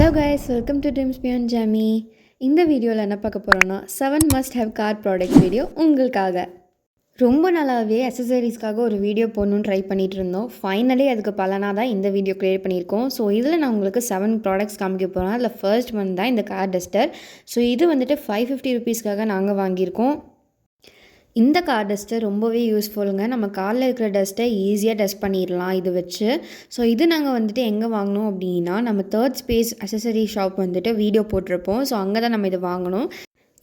Hello guys, welcome to dreams beyond Jami. இந்த வீடியோவில் என்ன பார்க்க போகிறோன்னா 7 must have car product video உங்களுக்காக. ரொம்ப நாளாகவே அக்சசரிஸ்க்காக ஒரு வீடியோ போடணுன்னு ட்ரை பண்ணிகிட்டு இருந்தோம். ஃபைனலி அதுக்கு பலனாக தான் இந்த வீடியோ க்ரியேட் பண்ணியிருக்கோம். ஸோ இதில் நான் உங்களுக்கு 7 ப்ராடக்ட்ஸ் காமிக்க போகிறேன். அதில் ஃபர்ஸ்ட் ஒன் தான் இந்த கார் டஸ்டர். ஸோ இது வந்துட்டு 550 ருபீஸ்க்காக நாங்கள் வாங்கியிருக்கோம். இந்த கார் டஸ்ட்டர் ரொம்பவே யூஸ்ஃபுல்லுங்க. நம்ம காரில் இருக்கிற டஸ்ட்டை ஈஸியாக டஸ்ட் பண்ணிடலாம் இது வச்சு. ஸோ இது நாங்கள் வந்துட்டு எங்கே வாங்கினோம் அப்படின்னா, நம்ம தேர்ட் ஸ்பேஸ் அக்சசரி ஷாப் வந்துட்டு வீடியோ போட்டிருப்போம். ஸோ அங்கே தான் நம்ம இதை வாங்கினோம்.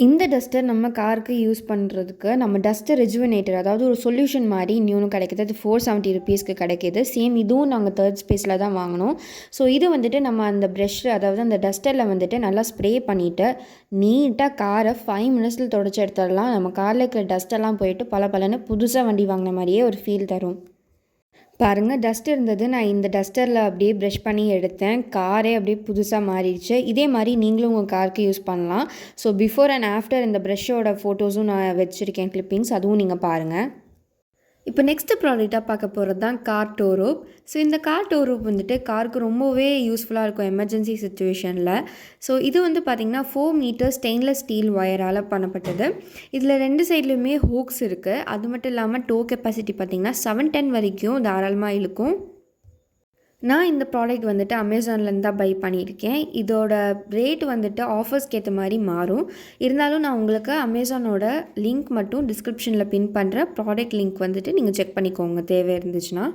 இந்த டஸ்ட்டர் நம்ம காருக்கு யூஸ் பண்ணுறதுக்கு நம்ம டஸ்ட்டர் ரெஜுவனேட்டர், அதாவது ஒரு சொல்யூஷன் மாதிரி இன்னொன்று கிடைக்கிது. அது 470 ருபீஸ்க்கு கிடைக்கிது. சேம் இதுவும் நாங்கள் தேர்ட் ஸ்பேஸில் தான் வாங்கினோம். ஸோ இது வந்துட்டு நம்ம அந்த ப்ரஷ், அதாவது அந்த டஸ்டரில் வந்துட்டு நல்லா ஸ்ப்ரே பண்ணிவிட்டு நீட்டாக காரை 5 மினிட்ஸில் தொடச்சி எடுத்துடலாம். நம்ம காரில் இருக்கிற டஸ்ட்டெல்லாம் போயிட்டு பலன்னு புதுசாக வண்டி வாங்கின மாதிரியே ஒரு ஃபீல் தரும். பாருங்கள், டஸ்ட் இருந்தது. நான் இந்த டஸ்டரில் அப்படியே ப்ரஷ் பண்ணி எடுத்தேன். காரே அப்படியே புதுசாக மாறிடுச்சு. இதே மாதிரி நீங்களும் உங்கள் காருக்கு யூஸ் பண்ணலாம். ஸோ பிஃபோர் அண்ட் ஆஃப்டர் இந்த ப்ரஷ்ஷோட ஃபோட்டோஸும் நான் வச்சுருக்கேன், கிளிப்பிங்ஸ், அதுவும் நீங்கள் பாருங்கள். இப்போ நெக்ஸ்ட்டு ப்ராடக்டாக பார்க்க போகிறது தான் கார் டோ ரோப். ஸோ இந்த கார் டோ ரோப் வந்துட்டு காருக்கு ரொம்பவே யூஸ்ஃபுல்லாக இருக்கும் எமர்ஜென்சி சுச்சுவேஷனில். ஸோ இது வந்து பார்த்திங்கன்னா 4 மீட்டர் ஸ்டெயின்லெஸ் ஸ்டீல் ஒயரால் பண்ணப்பட்டது. இதில் 2 சைட்லேயுமே ஹூக்ஸ் இருக்குது. அது மட்டும் இல்லாமல் டோ கெப்பாசிட்டி பார்த்திங்கன்னா 710 வரைக்கும் தாராளமாக இழுக்கும். நான் இந்த ப்ராடக்ட் வந்துட்டு அமேசான்லேருந்து தான் பை பண்ணியிருக்கேன். இதோட ரேட் வந்துட்டு ஆஃபர்ஸ்க்கு ஏற்ற மாதிரி மாறும். இருந்தாலும் நான் உங்களுக்கு அமேசானோட லிங்க் மட்டும் டிஸ்கிரிப்ஷனில் பின் பண்ணுற ப்ராடக்ட் லிங்க் வந்துட்டு நீங்கள் செக் பண்ணிக்கோங்க தேவை இருந்துச்சுன்னா.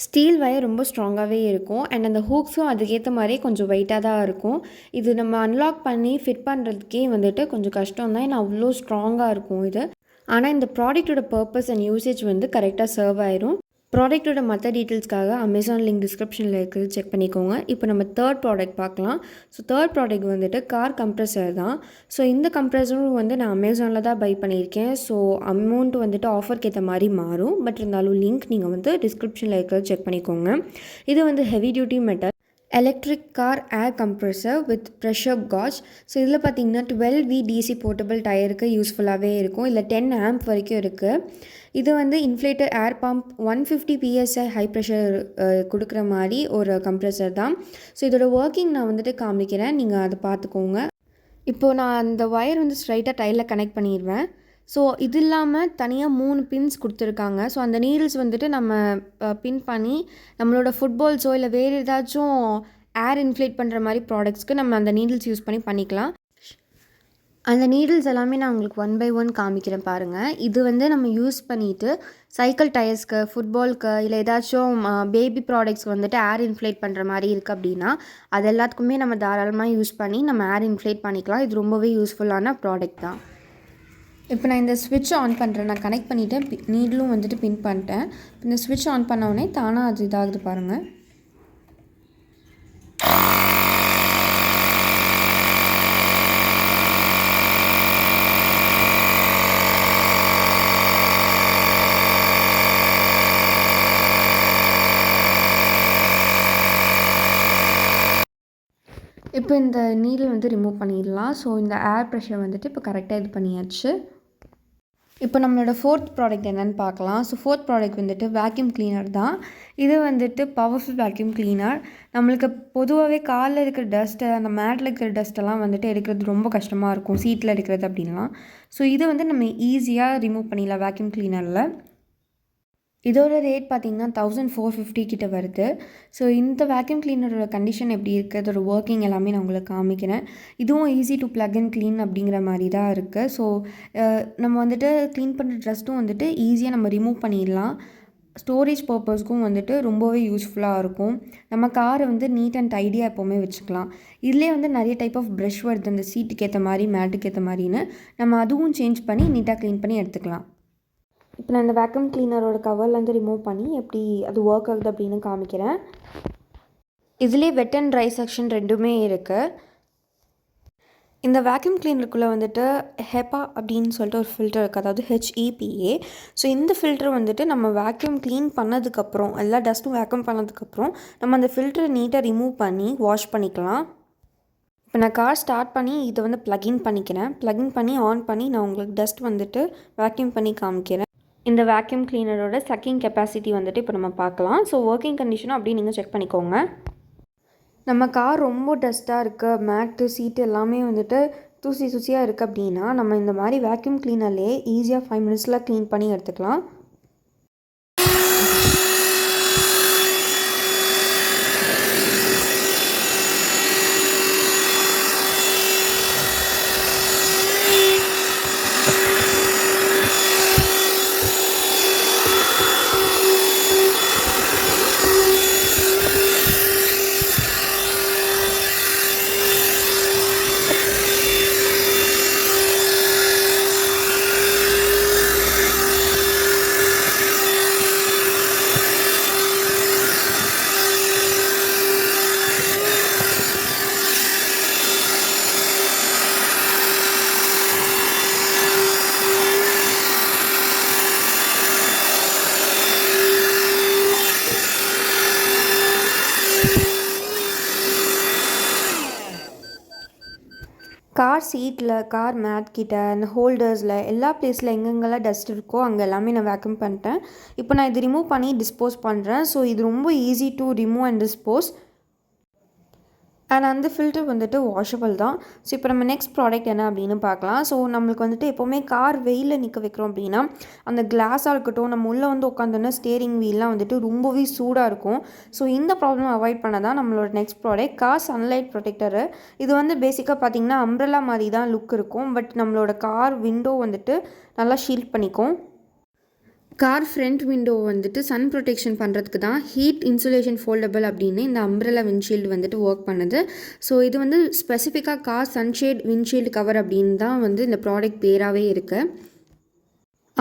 ஸ்டீல் வயர் ரொம்ப ஸ்ட்ராங்காகவே இருக்கும். அண்ட் அந்த ஹூக்ஸும் அதுக்கேற்ற மாதிரி கொஞ்சம் வெயிட்டாக தான் இருக்கும். இது நம்ம அன்லாக் பண்ணி ஃபிட் பண்ணுறதுக்கே வந்துட்டு கொஞ்சம் கஷ்டம் தான். ஏன்னா அவ்வளோ ஸ்ட்ராங்காக இருக்கும் இது. ஆனால் இந்த ப்ராடக்ட்டோட பர்பஸ் அண்ட் யூசேஜ் வந்து கரெக்டாக சர்வ் ஆயிரும். ப்ராடக்ட்டோட மற்ற டீட்டெயில்ஸ்க்காக அமேசான் லிங்க் டிஸ்கிரிப்ஷனில் இருக்கிறது செக் பண்ணிக்கோங்க. இப்போ நம்ம தேர்ட் ப்ராடக்ட் பார்க்கலாம். ஸோ தேர்ட் ப்ராடக்ட் வந்துட்டு கார் கம்ப்ரெசர் தான். ஸோ இந்த கம்ப்ரெசரும் வந்து நான் அமேசானில் தான் பை பண்ணியிருக்கேன். ஸோ அமௌண்ட் வந்துட்டு ஆஃபருக்கு ஏற்ற மாதிரி மாறும். பட் இருந்தாலும் லிங்க் நீங்கள் வந்து டிஸ்கிரிப்ஷனில் இருக்கிறது செக் பண்ணிக்கோங்க. இது வந்து heavy duty metal electric car air compressor with pressure gauge. So இதில் பார்த்தீங்கன்னா 12V DC போர்ட்டபிள் டயருக்கு யூஸ்ஃபுல்லாகவே இருக்கும். இல்லை 10 ஆம்ப் வரைக்கும் இருக்குது. இது வந்து இன்ஃப்ளேட்டர் ஏர் பம்ப் 150 PSI ஹை ப்ரெஷர் கொடுக்குற மாதிரி ஒரு கம்ப்ரெசர் தான். ஸோ இதோட ஒர்க்கிங் நான் வந்துட்டு காமிக்கிறேன், நீங்கள் அதை பார்த்துக்கோங்க. இப்போது நான் அந்த ஒயர் வந்து ஸ்ட்ரைட்டாக டைலில் கனெக்ட் பண்ணிடுவேன். ஸோ இது இல்லாமல் தனியாக 3 பின்ஸ் கொடுத்துருக்காங்க. ஸோ அந்த நீடில்ஸ் வந்துட்டு நம்ம பின் பண்ணி நம்மளோட ஃபுட்பால்ஸோ இல்லை வேறு ஏதாச்சும் ஏர் இன்ஃப்ளேட் பண்ணுற மாதிரி ப்ராடக்ட்ஸ்க்கு நம்ம அந்த நீடில்ஸ் யூஸ் பண்ணிக்கலாம். அந்த நீடில்ஸ் எல்லாமே நான் உங்களுக்கு 1 by 1 காமிக்கிறேன் பாருங்கள். இது வந்து நம்ம யூஸ் பண்ணிவிட்டு சைக்கிள் டயர்ஸ்க்கு, ஃபுட்பால்க்கு, இல்லை ஏதாச்சும் பேபி ப்ராடக்ட்ஸ் வந்துட்டு ஏர் இன்ஃப்ளேட் பண்ணுற மாதிரி இருக்குது அப்படின்னா அது எல்லாத்துக்குமே நம்ம தாராளமாக யூஸ் பண்ணி நம்ம ஏர் இன்ஃப்ளேட் பண்ணிக்கலாம். இது ரொம்பவே யூஸ்ஃபுல்லான ப்ராடக்ட் தான். இப்போ நான் இந்த ஸ்விட்ச் ஆன் பண்ணுறேன். நான் கனெக்ட் பண்ணிவிட்டேன், நீடிலும் வந்துட்டு பின் பண்ணிட்டேன். இந்த ஸ்விட்ச் ஆன் பண்ண உடனே தானாக அது இதாகுது பாருங்கள். இப்போ இந்த நீடில் வந்து ரிமூவ் பண்ணிடலாம். ஸோ இந்த ஏர் ப்ரெஷர் வந்துட்டு இப்போ கரெக்டாக இது பண்ணியாச்சு. இப்போ நம்மளோட 4th ப்ராடக்ட் என்னென்னு பார்க்கலாம். ஸோ 4th ப்ராடக்ட் வந்துட்டு வேக்யூம் கிளீனர் தான். இது வந்துட்டு பவர்ஃபுல் வேக்யூம் கிளீனர். நம்மளுக்கு பொதுவாகவே காலில் இருக்கிற டஸ்ட்டு, அந்த மேட்டில் இருக்கிற டஸ்ட்டெல்லாம் வந்துட்டு எடுக்கிறது ரொம்ப கஷ்டமாக இருக்கும், சீட்டில் எடுக்கிறது அப்படின்லாம். ஸோ இது வந்து நம்ம ஈஸியாக ரிமூவ் பண்ணிடலாம் வேக்யூம் கிளீனரில். இதோட ரேட் பார்த்திங்கன்னா 1450 கிட்ட வருது. ஸோ இந்த வேக்யூம் கிளீனரோட கண்டிஷன் எப்படி இருக்குது, அதோட ஒர்க்கிங் எல்லாமே நான் உங்களுக்கு காமிக்கிறேன். இதுவும் easy to plug and clean அப்படிங்கிற மாதிரி தான் இருக்குது. ஸோ நம்ம வந்துட்டு க்ளீன் பண்ணுற டஸ்ட்டும் வந்துட்டு ஈஸியாக நம்ம ரிமூவ் பண்ணிடலாம். ஸ்டோரேஜ் பர்பஸ்க்கும் வந்துட்டு ரொம்பவே யூஸ்ஃபுல்லாக இருக்கும். நம்ம காரை வந்து நீட் அண்ட் டைடியாக எப்போவுமே வச்சுக்கலாம். இதிலே வந்து நிறைய டைப் ஆஃப் ப்ரஷ் வருது, அந்த சீட்டுக்கு ஏற்ற மாதிரி, மேட்டுக்கு ஏற்ற மாதிரின்னு. நம்ம அதுவும் சேஞ்ச் பண்ணி நீட்டாக க்ளீன் பண்ணி எடுத்துக்கலாம். இப்போ நான் இந்த வேக்யூம் கிளீனரோட கவர்லேருந்து ரிமூவ் பண்ணி எப்படி அது ஒர்க் ஆகுது அப்படின்னு காமிக்கிறேன். இதிலே வெட் அண்ட் ட்ரை செக்ஷன் ரெண்டுமே இருக்குது. இந்த வேக்யூம் கிளீனருக்குள்ளே வந்துட்டு ஹெப்பா அப்படின்னு சொல்லிட்டு ஒரு ஃபில்டர் இருக்குது, அதாவது HEPA. ஸோ இந்த ஃபில்டர் வந்துட்டு நம்ம வேக்யூம் க்ளீன் பண்ணதுக்கப்புறம், எல்லா டஸ்ட்டும் வேக்யூம் பண்ணதுக்கப்புறம் நம்ம அந்த ஃபில்டரை நீட்டாக ரிமூவ் பண்ணி வாஷ் பண்ணிக்கலாம். இப்போ நான் கார் ஸ்டார்ட் பண்ணி இதை வந்து ப்ளக்இன் பண்ணிக்கிறேன். ப்ளக்இன் பண்ணி ஆன் பண்ணி நான் உங்களுக்கு டஸ்ட் வந்துட்டு வேக்யூம் பண்ணி காமிக்கிறேன். இந்த வேக்யூம் கிளீனரோட சக்கிங் கெப்பாசிட்டி வந்துட்டு இப்போ நம்ம பார்க்கலாம். ஸோ ஒர்க்கிங் கண்டிஷனும் அப்படியே நீங்கள் செக் பண்ணிக்கோங்க. நம்ம கார் ரொம்ப டஸ்ட்டாக இருக்குது, மேட்டு சீட்டு எல்லாமே வந்துட்டு தூசி தூசியாக இருக்குது அப்படின்னா நம்ம இந்த மாதிரி வேக்யூம் க்ளீனர்லேயே ஈஸியாக 5 மினிட்ஸில் க்ளீன் பண்ணி எடுத்துக்கலாம். கார் சீட்டில், கார் மேட் கிட்ட, அந்த ஹோல்டர்ஸில் எல்லா பிளேஸில் எங்கெங்கெல்லாம் டஸ்ட் இருக்கோ அங்கே எல்லாமே நான் வேக்யூம் பண்ணிட்டேன். இப்போ நான் இது ரிமூவ் பண்ணி டிஸ்போஸ் பண்ணுறேன். ஸோ இது ரொம்ப easy to remove and dispose. And அந்த ஃபில்டர் வந்துட்டு வாஷபிள் தான். ஸோ இப்போ நம்ம நெக்ஸ்ட் ப்ராடக்ட் என்ன அப்படின்னு பார்க்கலாம். ஸோ நம்மளுக்கு வந்துட்டு எப்போவுமே கார் வெயிலில் நிற்க வைக்கிறோம் அப்படின்னா அந்த கிளாஸாக இருக்கட்டும், நம்ம உள்ளே வந்து உட்காந்தோன்னா ஸ்டேரிங் வீல்லாம் வந்துட்டு ரொம்பவே சூடாக இருக்கும். ஸோ இந்த ப்ராப்ளம் அவாய்ட் பண்ண தான் நம்மளோட நெக்ஸ்ட் ப்ராடக்ட் கார் சன்லைட் ப்ரொடெக்டரு. இது வந்து பேசிக்காக பார்த்திங்கன்னா அம்ப்ரெல்லா மாதிரி தான் லுக் இருக்கும். பட் நம்மளோட கார் விண்டோ வந்துட்டு நல்லா ஷீல்ட் பண்ணிக்கும். கார் ஃப்ரண்ட் விண்டோ வந்துட்டு சன் ப்ரொடெக்ஷன் பண்ணுறதுக்கு தான் ஹீட் இன்சுலேஷன் ஃபோல்டபிள் அப்படின்னு இந்த அம்ப்ரெல்லா விண்ட்ஷீல்டு வந்துட்டு ஒர்க் பண்ணுது. ஸோ இது வந்து ஸ்பெசிஃபிக்காக கார் சன்ஷேட் விண்ட்ஷீல்டு கவர் அப்படின்னு தான் வந்து இந்த ப்ராடக்ட் பேராகவே இருக்குது.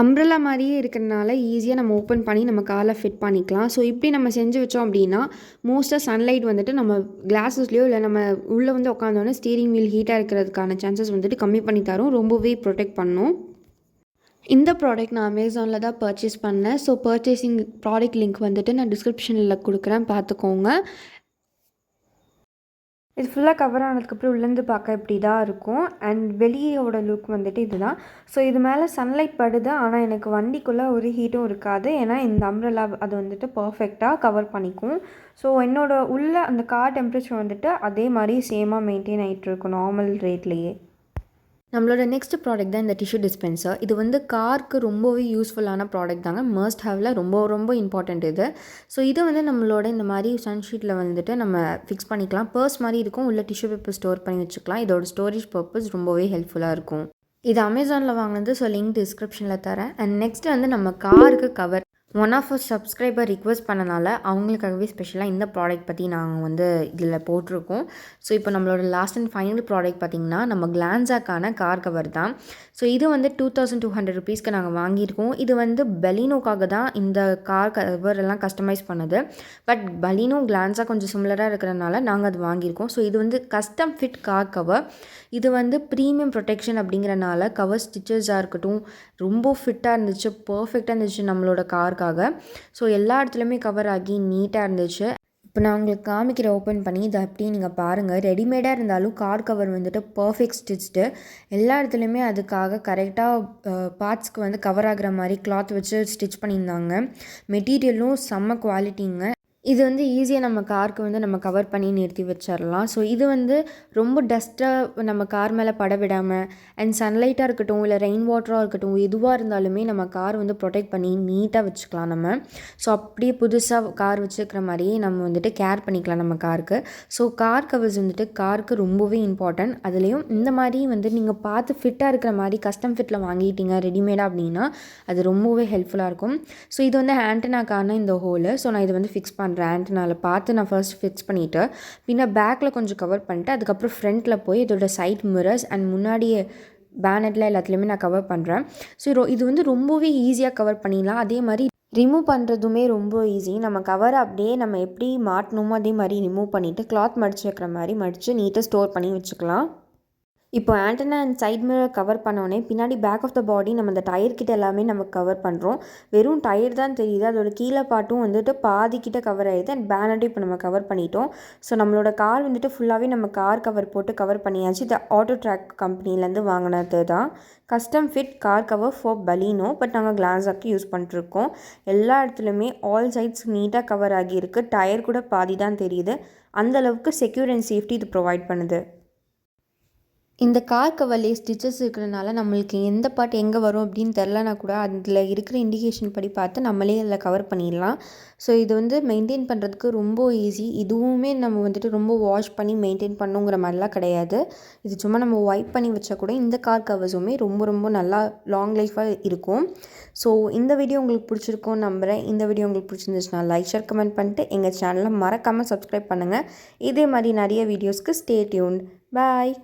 அம்ப்ரெல்லா மாதிரியே இருக்கிறதுனால ஈஸியாக நம்ம ஓப்பன் பண்ணி நம்ம காரில் ஃபிட் பண்ணிக்கலாம். ஸோ இப்படி நம்ம செஞ்சு வச்சோம் அப்படின்னா மோஸ்ட்டாக சன்லைட் வந்துட்டு நம்ம கிளாஸஸ்லேயோ இல்லை நம்ம உள்ளே வந்து உட்காந்தோன்னே ஸ்டீரிங் வீல் ஹீட்டாக இருக்கிறதுக்கான சான்சஸ் வந்துட்டு கம்மி பண்ணி தரும், ரொம்பவே ப்ரொடெக்ட் பண்ணும். இந்த ப்ராடக்ட் நான் அமேசானில் தான் பர்ச்சேஸ் பண்ணேன். ஸோ பர்ச்சேசிங் ப்ராடக்ட் லிங்க் வந்துட்டு நான் டிஸ்கிரிப்ஷனில் கொடுக்குறேன், பார்த்துக்கோங்க. இது ஃபுல்லாக கவர் ஆனதுக்கப்புறம் உள்ளேருந்து பார்க்க இப்படி தான் இருக்கும். அண்ட் வெளியோட லுக் வந்துட்டு இதுதான். ஸோ இது மேலே சன்லைட் படுது, ஆனால் எனக்கு வண்டிக்குள்ளே ஒரு ஹீட்டும் இருக்காது. ஏன்னா இந்த அம்ப்ரெல்லா அது வந்துட்டு பர்ஃபெக்டாக கவர் பண்ணிக்கும். ஸோ என்னோடய உள்ள அந்த கார் டெம்பரேச்சர் வந்துட்டு அதே மாதிரி சேமாக மெயின்டைன் ஆகிட்டு இருக்கும் நார்மல் ரேட்லேயே. நம்மளோட நெக்ஸ்ட் ப்ராடக்ட் தான் இந்த டிஷ்யூ டிஸ்பென்சர். இது வந்து காருக்கு ரொம்பவே யூஸ்ஃபுல்லான ப்ராடக்ட் தாங்க. மஸ்ட் ஹேவில் ரொம்ப ரொம்ப இம்பார்ட்டண்ட் இது. ஸோ இது வந்து நம்மளோட இந்த மாதிரி சன்ஷீட்டில் வந்துட்டு நம்ம ஃபிக்ஸ் பண்ணிக்கலாம். பர்ஸ் மாதிரி இருக்கும், உள்ள டிஷ்யூ பேப்பர் ஸ்டோர் பண்ணி வச்சுக்கலாம். இதோட ஸ்டோரேஜ் பர்பஸ் ரொம்பவே ஹெல்ப்ஃபுல்லாக இருக்கும். இது அமேசானில் வாங்கினது. ஸோ லிங்க் டிஸ்கிரிப்ஷனில் தரேன். அண்ட் நெக்ஸ்ட் வந்து நம்ம காருக்கு cover one of a subscriber request பண்ணனால அவங்களுக்காகவே ஸ்பெஷலாக இந்த ப்ராடக்ட் பற்றி நாங்கள் வந்து இதில் போட்டிருக்கோம். ஸோ இப்போ நம்மளோட லாஸ்ட் அண்ட் ஃபைனல் ப்ராடக்ட் பார்த்திங்கன்னா நம்ம கிளான்ஸாக்கான கார் கவர் தான். ஸோ இது வந்து 2200 rupeesக்கு நாங்கள் வாங்கியிருக்கோம். இது வந்து பெலினோக்காக தான் இந்த கார் கவர் எல்லாம் கஸ்டமைஸ் பண்ணது. பட் பலினோ கிளான்ஸாக கொஞ்சம் சிமிலராக இருக்கிறதுனால நாங்கள் அது வாங்கியிருக்கோம். ஸோ இது வந்து கஸ்டம் ஃபிட் கார் கவர். இது வந்து ப்ரீமியம் ப்ரொடெக்ஷன் அப்படிங்கிறனால கவர் ஸ்டிச்சஸாக இருக்கட்டும் ரொம்ப ஃபிட்டாக இருந்துச்சு, பர்ஃபெக்டாக இருந்துச்சு நம்மளோட காருக்காக. ஸோ எல்லா இடத்துலையுமே கவர் ஆகி நீட்டாக இருந்துச்சு. இப்போ நான் உங்களுக்கு காமிக்கிற ஓப்பன் பண்ணி இதை அப்படியே நீங்கள் பாருங்கள். ரெடிமேடாக இருந்தாலும் கார் கவர் வந்துட்டு பர்ஃபெக்ட் ஸ்டிச்டு. எல்லா இடத்துலையுமே அதுக்காக கரெக்டாக பார்ட்ஸ்க்கு வந்து கவர் ஆகிற மாதிரி கிளாத் வச்சு ஸ்டிச் பண்ணியிருந்தாங்க. மெட்டீரியலும் செம்ம குவாலிட்டிங்க. இது வந்து ஈஸியாக நம்ம காருக்கு வந்து நம்ம கவர் பண்ணி நிறுத்தி வச்சிடலாம். ஸோ இது வந்து ரொம்ப டஸ்ட்டாக நம்ம கார் மேலே பட விடாமல் அண்ட் சன்லைட்டாக இருக்கட்டும் இல்லை ரெயின் வாட்டராக இருக்கட்டும் எதுவாக இருந்தாலுமே நம்ம கார் வந்து ப்ரொடெக்ட் பண்ணி நீட்டாக வச்சுக்கலாம் நம்ம. ஸோ அப்படியே புதுசாக கார் வச்சுருக்கிற மாதிரியே நம்ம வந்துட்டு கேர் பண்ணிக்கலாம் நம்ம காருக்கு. ஸோ கார் கவர்ஸ் வந்துட்டு காருக்கு ரொம்பவே இம்பார்ட்டன்ட். அதுலேயும் இந்த மாதிரி வந்து நீங்கள் பார்த்து ஃபிட்டாக இருக்கிற மாதிரி கஸ்டம் ஃபிட்டில் வாங்கிட்டீங்க ரெடிமேடாக அப்படின்னா அது ரொம்பவே ஹெல்ப்ஃபுல்லாக இருக்கும். ஸோ இது வந்து ஆண்டனாக்கான இந்த ஹோலு. ஸோ நான் இது வந்து ஃபிக்ஸ் பண்ணுறேன். ஆண்டனால பார்த்து நான் ஃபர்ஸ்ட் ஃபிக்ஸ் பண்ணிவிட்டு பின்ன பேக்கில் கொஞ்சம் கவர் பண்ணிட்டு அதுக்கப்புறம் ஃப்ரண்ட்டில் போய் இதோட சைட் மிரர்ஸ் அண்ட் முன்னாடியே பேனட்டில் எல்லாத்துலேயுமே நான் கவர் பண்ணுறேன். ஸோ இது வந்து ரொம்பவே ஈஸியாக கவர் பண்ணிடலாம். அதே மாதிரி ரிமூவ் பண்ணுறதுமே ரொம்ப ஈஸி. நம்ம கவரை அப்படியே நம்ம எப்படி மாட்டணுமோ அதே மாதிரி ரிமூவ் பண்ணிவிட்டு கிளாத் மடித்து வைக்கிற மாதிரி மடித்து நீட்டாக ஸ்டோர் பண்ணி வச்சுக்கலாம். இப்போ antenna and side mirror cover பண்ணோடனே பின்னாடி பேக் ஆஃப் த பாடி நம்ம அந்த டயர் கிட்ட எல்லாமே நம்ம கவர் பண்ணுறோம். வெறும் டயர் தான் தெரியுது, அதோட கீழே பாட்டும் வந்துட்டு பாதி கிட்ட கவர் ஆகிடுது. அண்ட் பேனட்டும் இப்போ நம்ம கவர் பண்ணிட்டோம். ஸோ நம்மளோட கார் வந்துட்டு ஃபுல்லாகவே நம்ம கார் கவர் போட்டு கவர் பண்ணியாச்சு. இது ஆட்டோ ட்ராக் கம்பெனிலேருந்து வாங்கினது தான். Custom fit car cover for Baleno. But நாங்கள் கிளாஸாக்கு யூஸ் பண்ணிட்டுருக்கோம். எல்லா இடத்துலையுமே ஆல் சைட்ஸ் நீட்டாக கவர் ஆகியிருக்கு. டயர் கூட பாதி தான் தெரியுது. அந்தளவுக்கு செக்யூர் அண்ட் சேஃப்டி இது ப்ரொவைட் பண்ணுது. இந்த கார் கவர்லேயே ஸ்டிச்சஸ் இருக்கிறனால நம்மளுக்கு எந்த பார்ட் எங்கே வரும் அப்படின்னு தெரிலனா கூட அதில் இருக்கிற இண்டிகேஷன் படி பார்த்து நம்மளே அதில் கவர் பண்ணிடலாம். ஸோ இது வந்து மெயின்டைன் பண்ணுறதுக்கு ரொம்ப ஈஸி. இதுவுமே நம்ம வந்துட்டு ரொம்ப வாஷ் பண்ணி மெயின்டைன் பண்ணுங்கிற மாதிரிலாம் கிடையாது. இது சும்மா நம்ம வைப் பண்ணி வச்சா கூட இந்த கார் கவர்ஸுமே ரொம்ப ரொம்ப நல்லா லாங் லைஃபாக இருக்கும். ஸோ இந்த வீடியோ உங்களுக்கு பிடிச்சிருக்கும்னு நம்புகிறேன். இந்த வீடியோ உங்களுக்கு பிடிச்சிருந்துச்சுன்னா லைக், ஷேர், கமெண்ட் பண்ணிட்டு எங்கள் சேனலை மறக்காமல் சப்ஸ்கிரைப் பண்ணுங்கள். இதே மாதிரி நிறைய வீடியோஸ்க்கு ஸ்டே டியூன்ட். பாய்.